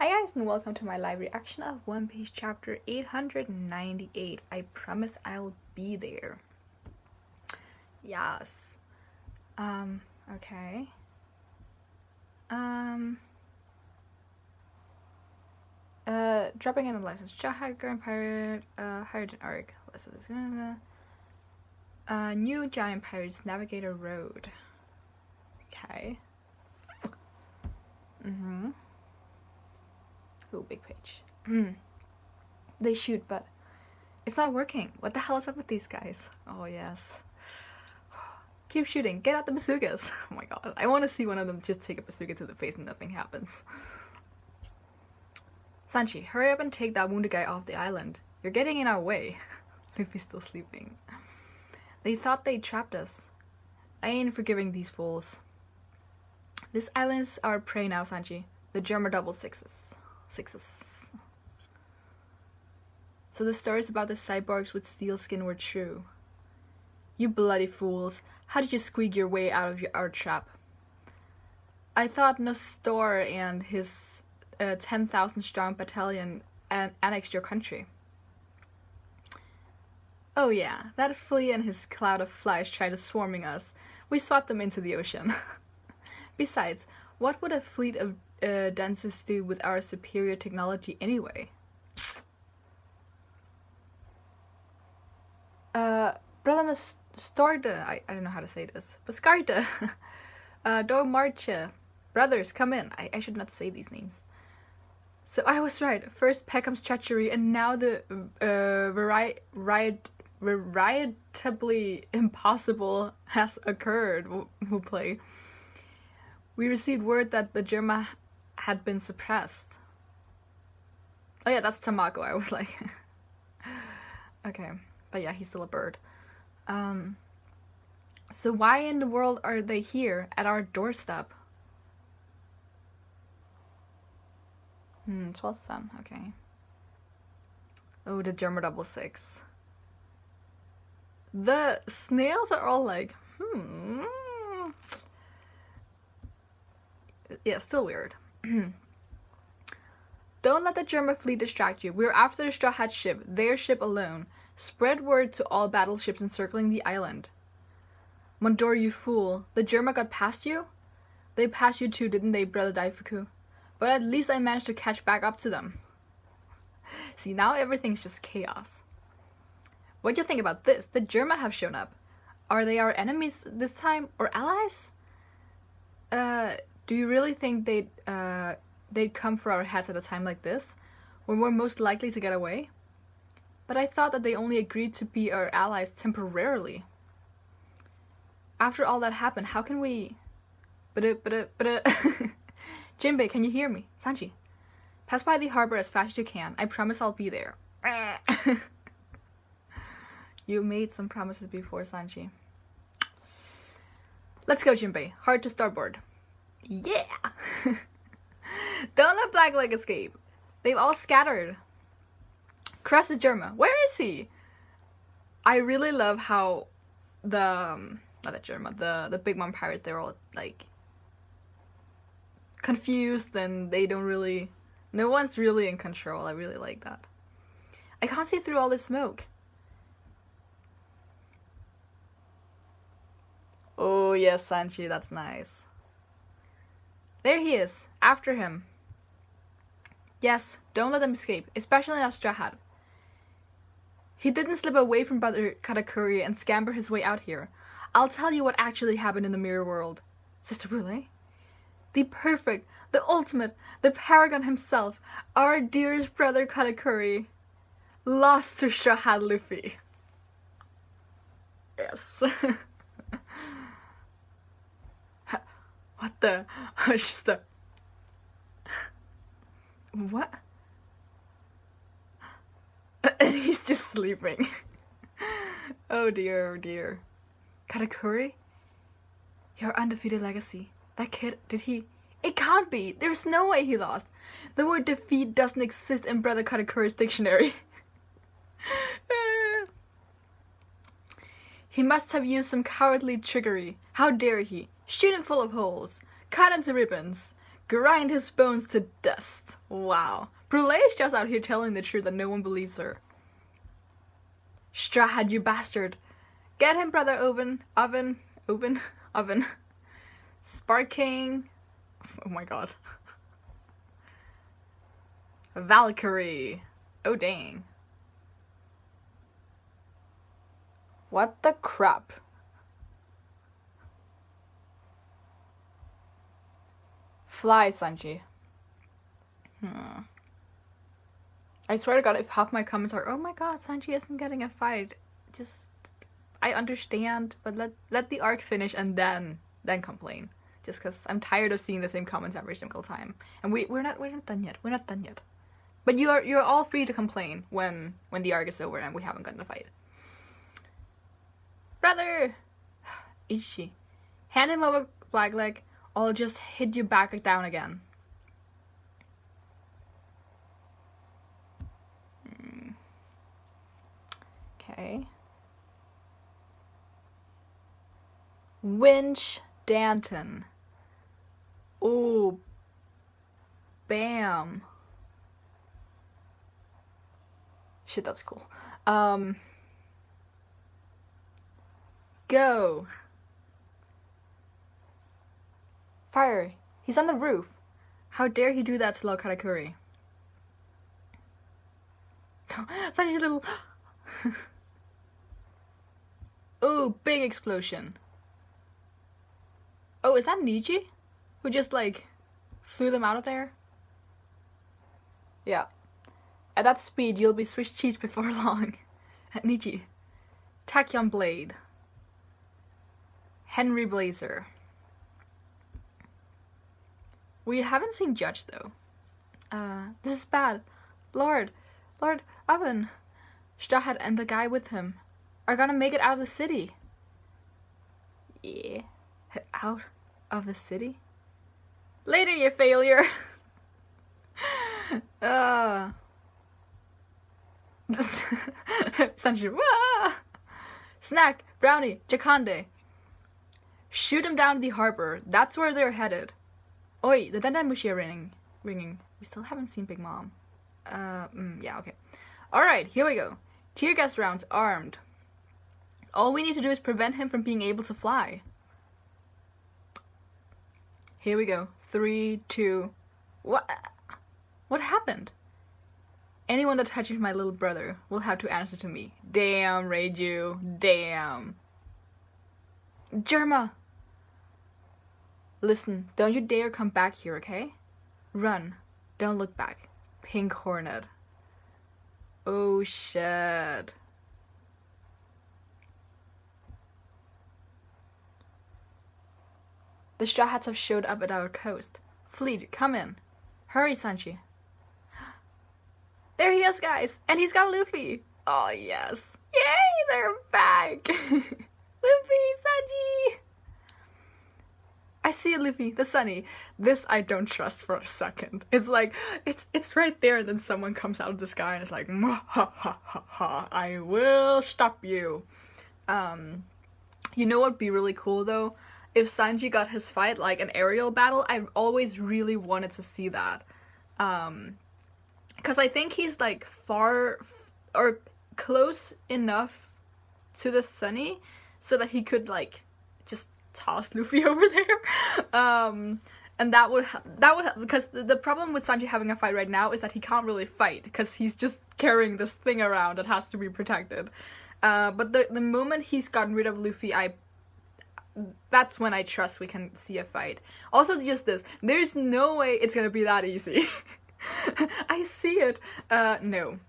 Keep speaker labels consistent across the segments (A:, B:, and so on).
A: Hi guys and welcome to my live reaction of One Piece chapter 898. I promise I'll be there. Yes. Okay. Dropping in the license. Jack Hacker and Pirate, hired an arc. New Giant Pirates Navigator Road. Okay. Oh, big page. They shoot, but it's not working. What the hell is up with these guys? Oh, yes. Keep shooting. Get out the bazookas. Oh my god. I want to see one of them just take a bazooka to the face and nothing happens. Sanji, hurry up and take that wounded guy off the island. You're getting in our way. Luffy's still sleeping. They thought they trapped us. I ain't forgiving these fools. This island's our prey now, Sanji. The Germa double sixes. So the stories about the cyborgs with steel skin were true. You bloody fools. How did you squeak your way out of our trap? I thought Nestor and his 10,000 strong battalion annexed your country. Oh yeah, that flea and his cloud of flies tried swarming us. We swapped them into the ocean. Besides, what would a fleet of dunces do with our superior technology anyway? Brother Storda, I don't know how to say this. Bascarda, Do Marcha. Brothers, come in. I should not say these names. So I was right. First Peckham's treachery, and now the veritably impossible has occurred. Who play? We received word that the Germa had been suppressed. Oh yeah, that's Tamako. I was like, okay, but yeah, he's still a bird. So why in the world are they here at our doorstep? 12th Sun, okay. Oh, the Germa double six. The snails are all like, Yeah, still weird. Don't let the Germa fleet distract you. We're after the Straw Hat ship, their ship alone. Spread word to all battleships encircling the island. Mondor, you fool. The Germa got past you? They passed you too, didn't they, Brother Daifuku? But at least I managed to catch back up to them. See, now everything's just chaos. What do you think about this? The Germa have shown up. Are they our enemies this time? Or allies? Do you really think they'd come for our heads at a time like this? When we're most likely to get away? But I thought that they only agreed to be our allies temporarily. After all that happened, how can we... Jinbei, can you hear me? Sanji, pass by the harbor as fast as you can. I promise I'll be there. You made some promises before, Sanji. Let's go, Jinbei. Hard to starboard. Yeah! Don't let Blackleg escape. They've all scattered. Cross the Germa. Where is he? I really love how not the Germa, the Big Mom pirates, they're all like confused and they don't really, no one's really in control. I really like that. I can't see through all this smoke. Oh yes, Sanji, that's nice. There he is. After him. Yes, don't let them escape, especially not Straw Hat. He didn't slip away from Brother Katakuri and scamper his way out here. I'll tell you what actually happened in the mirror world. Sister Brule? The perfect, the ultimate, the paragon himself, our dearest Brother Katakuri, lost to Straw Hat Luffy. Yes. What the? Just the... What? And he's just sleeping. Oh dear, oh dear. Katakuri? Your undefeated legacy. That kid, did he... It can't be! There's no way he lost! The word defeat doesn't exist in Brother Katakuri's dictionary. He must have used some cowardly trickery. How dare he? Shoot him full of holes. Cut him to ribbons. Grind his bones to dust. Wow. Brule is just out here telling the truth and no one believes her. Straw Hat, you bastard. Get him, brother Oven. Sparking. Oh my god. Valkyrie. Oh dang. What the crap? Fly, Sanji. I swear to god, if half my comments are, oh my god, Sanji isn't getting a fight, just, I understand, but let the arc finish and then complain. Just because I'm tired of seeing the same comments every single time. And we're not done yet. We're not done yet. But you're all free to complain when the arc is over and we haven't gotten a fight. Brother! Ichi. Hand him over, Blackleg. I'll just hit you back down again. Okay. Winch Danton. Ooh. Bam. Shit, that's cool. Go. Fire. He's on the roof. How dare he do that to Lord Katakuri? Such a little... Ooh, big explosion. Oh, is that Niji? Who just, like, flew them out of there? Yeah. At that speed, you'll be Swiss cheese before long. Niji. Tachyon Blade. Henry Blazer. We haven't seen Judge, though. This is bad. Lord Oven. Straw Hat and the guy with him are gonna make it out of the city. Yeah. Out of the city? Later, you failure. Sanji. Snack, Brownie, Jakande. Shoot him down the harbor. That's where they're headed. Oi, the Dendamushi are ringing. We still haven't seen Big Mom. Yeah, okay. Alright, here we go. Tear gas rounds armed. All we need to do is prevent him from being able to fly. Here we go. 3, 2... What happened? Anyone that touches my little brother will have to answer to me. Damn, Reiju. Damn. Germa! Listen, don't you dare come back here, okay? Run. Don't look back. Pink Hornet. Oh, shit. The Straw Hats have showed up at our coast. Fleet, come in. Hurry, Sanji. There he is, guys! And he's got Luffy! Oh, yes. Yay, they're back! Luffy, Sanji! I see it, Luffy, the Sunny. This I don't trust for a second. It's like, it's right there, and then someone comes out of the sky and it's like, ha ha ha ha, I will stop you. You know what'd be really cool, though? If Sanji got his fight, like an aerial battle, I've always really wanted to see that. Because I think he's, like, far, or close enough to the Sunny so that he could, like, just toss Luffy over there. And that would because the problem with Sanji having a fight right now is that he can't really fight because he's just carrying this thing around that has to be protected. But the moment he's gotten rid of Luffy, that's when I trust we can see a fight. Also, just this, there's no way it's gonna be that easy. I see it. No.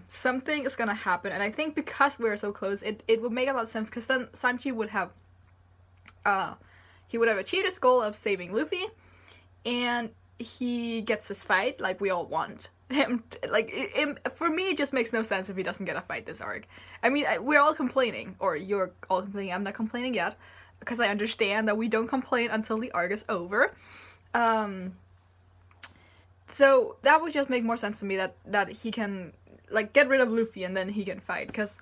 A: Something is gonna happen, and I think because we're so close, it would make a lot of sense, because then Sanji would have achieved his goal of saving Luffy, and he gets his fight, like we all want him for me, it just makes no sense if he doesn't get a fight this arc. I mean, we're all complaining, or you're all complaining, I'm not complaining yet, because I understand that we don't complain until the arc is over. So that would just make more sense to me that he can, like, get rid of Luffy and then he can fight, because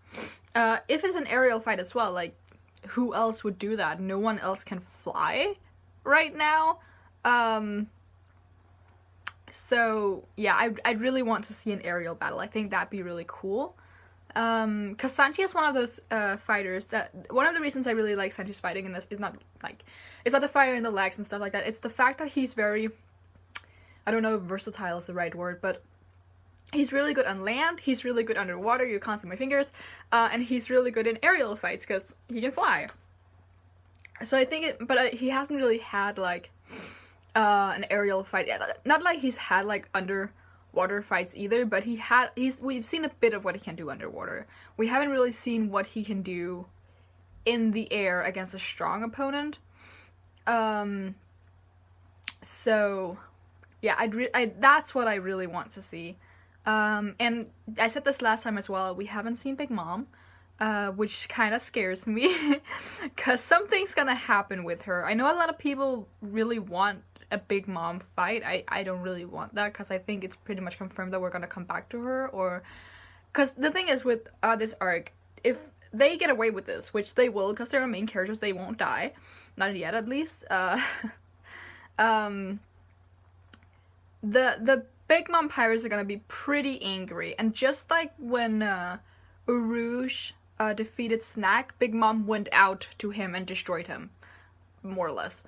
A: if it's an aerial fight as well, like, who else would do that? No one else can fly right now. So yeah, I'd really want to see an aerial battle. I think that'd be really cool. Because Sanji is one of those fighters that, one of the reasons I really like Sanji's fighting in this is not like, it's not the fire in the legs and stuff like that. It's the fact that he's very, I don't know if versatile is the right word, but he's really good on land, he's really good underwater, you can't see my fingers, and he's really good in aerial fights because he can fly. So I think but he hasn't really had like an aerial fight. Not like he's had like underwater fights either, but we've seen a bit of what he can do underwater. We haven't really seen what he can do in the air against a strong opponent. So yeah, that's what I really want to see. And I said this last time as well, we haven't seen Big Mom, which kind of scares me, because something's gonna happen with her. I know a lot of people really want a Big Mom fight. I don't really want that, because I think it's pretty much confirmed that we're gonna come back to her, or... Because the thing is with this arc, if they get away with this, which they will, because they're our main characters, they won't die. Not yet, at least. The Big Mom pirates are gonna be pretty angry, and just like when Urouge defeated Snack, Big Mom went out to him and destroyed him, more or less.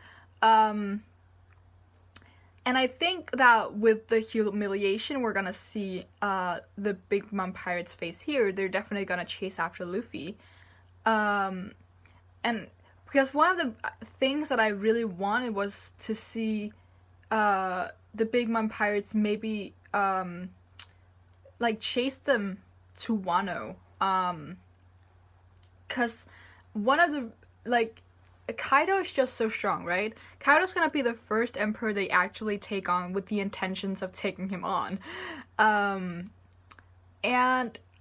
A: And I think that with the humiliation we're gonna see the Big Mom pirates face here, they're definitely gonna chase after Luffy. And because one of the things that I really wanted was to see the Big Mom pirates maybe like chase them to Wano. Cause one of the, like, Kaido is just so strong, right? Kaido's gonna be the first emperor they actually take on with the intentions of taking him on. And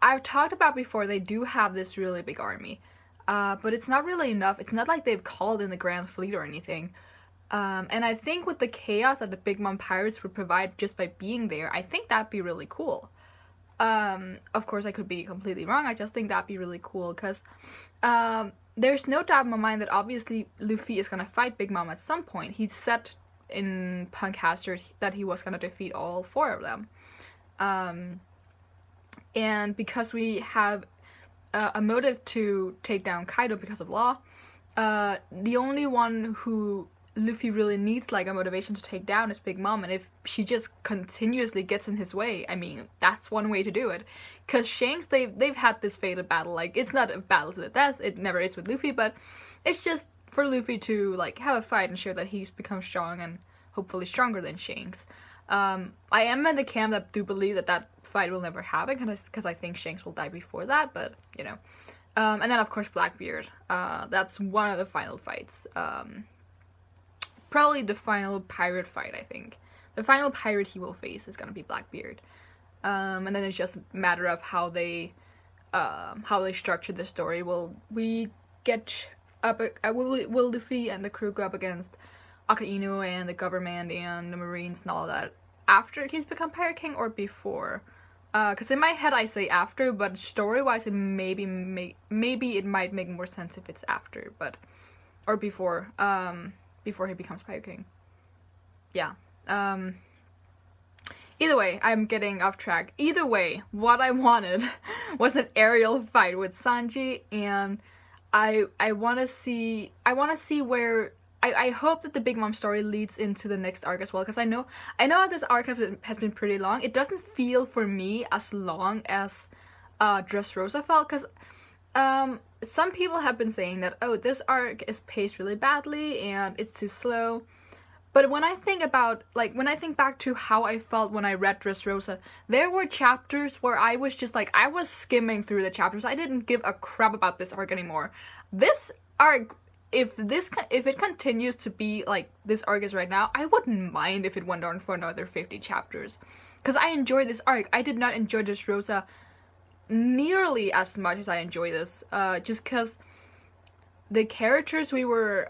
A: I've talked about before, they do have this really big army. But it's not really enough. It's not like they've called in the Grand Fleet or anything. And I think with the chaos that the Big Mom pirates would provide just by being there, I think that'd be really cool. Of course, I could be completely wrong. I just think that'd be really cool, because there's no doubt in my mind that obviously Luffy is gonna fight Big Mom at some point. He said in Punk Hazard that he was gonna defeat all 4 of them. And because we have a motive to take down Kaido because of law, the only one who Luffy really needs like a motivation to take down is Big Mom, and if she just continuously gets in his way, I mean, that's one way to do it. Because Shanks, they've had this fatal battle, like, it's not a battle to the death, it never is with Luffy, but it's just for Luffy to like have a fight and show that he's become strong and hopefully stronger than Shanks. I am in the camp that do believe that fight will never happen, because I think Shanks will die before that, but you know. And then of course Blackbeard, that's one of the final fights. Probably the final pirate fight, I think. The final pirate he will face is gonna be Blackbeard. And then it's just a matter of how they structure the story. Will Luffy and the crew go up against Akainu and the government and the Marines and all that after he's become Pirate King or before? Because in my head I say after, but story-wise it maybe it might make more sense if it's after, but or before he becomes Pirate King. Yeah. Either way, I'm getting off track. Either way, what I wanted was an aerial fight with Sanji, and I want to see where I hope that the Big Mom story leads into the next arc as well, because I know this arc has been pretty long. It doesn't feel for me as long as Dressrosa felt, because some people have been saying that, oh, this arc is paced really badly and it's too slow. But when I think back to how I felt when I read Dressrosa, there were chapters where I was just like, I was skimming through the chapters. I didn't give a crap about this arc anymore. This arc, if it continues to be like this arc is right now, I wouldn't mind if it went on for another 50 chapters. Because I enjoy this arc. I did not enjoy Dressrosa nearly as much as I enjoy this. Just because the characters we were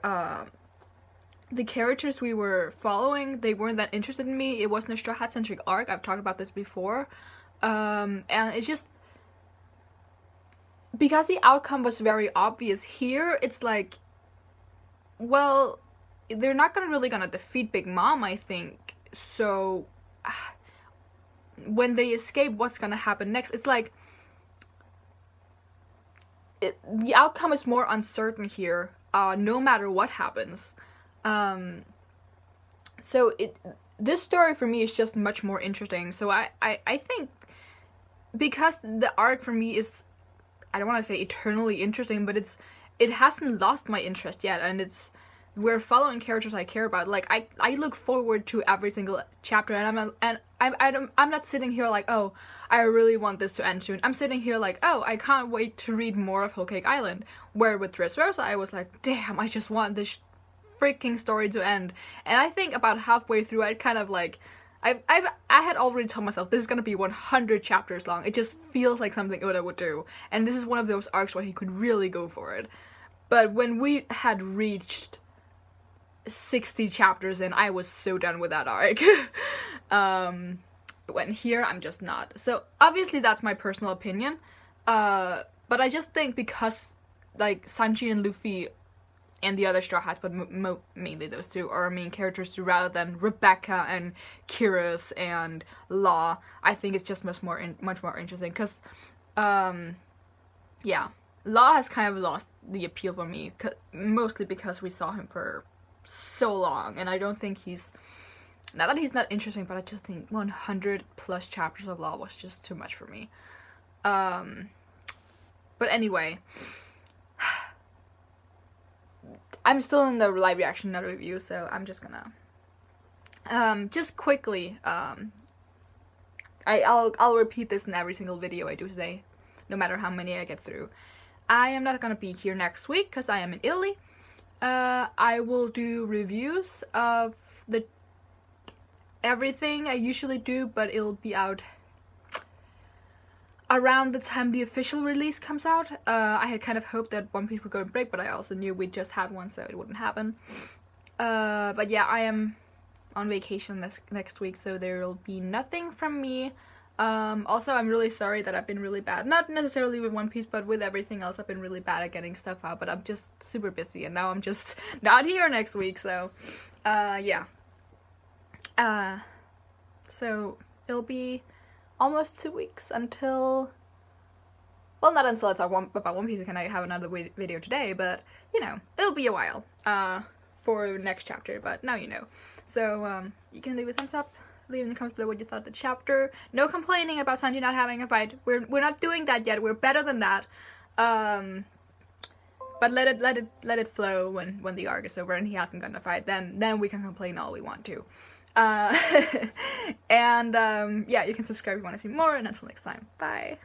A: following, they weren't that interested in me. It wasn't a Straw Hat centric arc. I've talked about this before. And it's just because the outcome was very obvious here, it's like, well, they're not really gonna defeat Big Mom, I think. So when they escape, what's gonna happen next? It's like the outcome is more uncertain here, no matter what happens. So this story for me is just much more interesting. So I think because the arc for me is, I don't want to say eternally interesting, but it hasn't lost my interest yet, and we're following characters I care about. Like I look forward to every single chapter, and I'm not sitting here like, oh, I really want this to end soon. I'm sitting here like, oh, I can't wait to read more of Whole Cake Island. Where with Dressrosa, I was like, damn, I just want this freaking story to end. And I think about halfway through, I kind of like, I had already told myself this is gonna be 100 chapters long. It just feels like something Oda would do, and this is one of those arcs where he could really go for it. But when we had reached 60 chapters in, I was so done with that arc. When here, I'm just not. So obviously that's my personal opinion, but I just think because like Sanji and Luffy and the other Straw Hats, but mainly those two, are our main characters too, rather than Rebecca and Kyrus and Law. I think it's just much more interesting, because yeah, Law has kind of lost the appeal for me, mostly because we saw him for so long, and I don't think not that he's not interesting, but I just think 100 plus chapters of Law was just too much for me. But anyway, I'm still in the live reaction, not review, so I'm just gonna just quickly I'll repeat this in every single video I do today, no matter how many I get through. I am not gonna be here next week because I am in Italy. I will do reviews of everything I usually do, but it'll be out around the time the official release comes out. I had kind of hoped that One Piece would go on break, but I also knew we just had one, so it wouldn't happen. But yeah, I am on vacation next week, so there will be nothing from me. Also, I'm really sorry that I've been really bad. Not necessarily with One Piece, but with everything else, I've been really bad at getting stuff out, but I'm just super busy, and now I'm just not here next week, so, yeah. So, it'll be almost 2 weeks until, well, not until I talk about One Piece and I have another video today, but, you know, it'll be a while, for next chapter, but now you know. So, you can leave a thumbs up, leave in the comments below what you thought of the chapter. No complaining about Sanji not having a fight. We're not doing that yet. We're better than that. But let it flow when the arc is over and he hasn't gotten a fight. Then we can complain all we want to. And yeah, you can subscribe if you want to see more. And until next time, bye.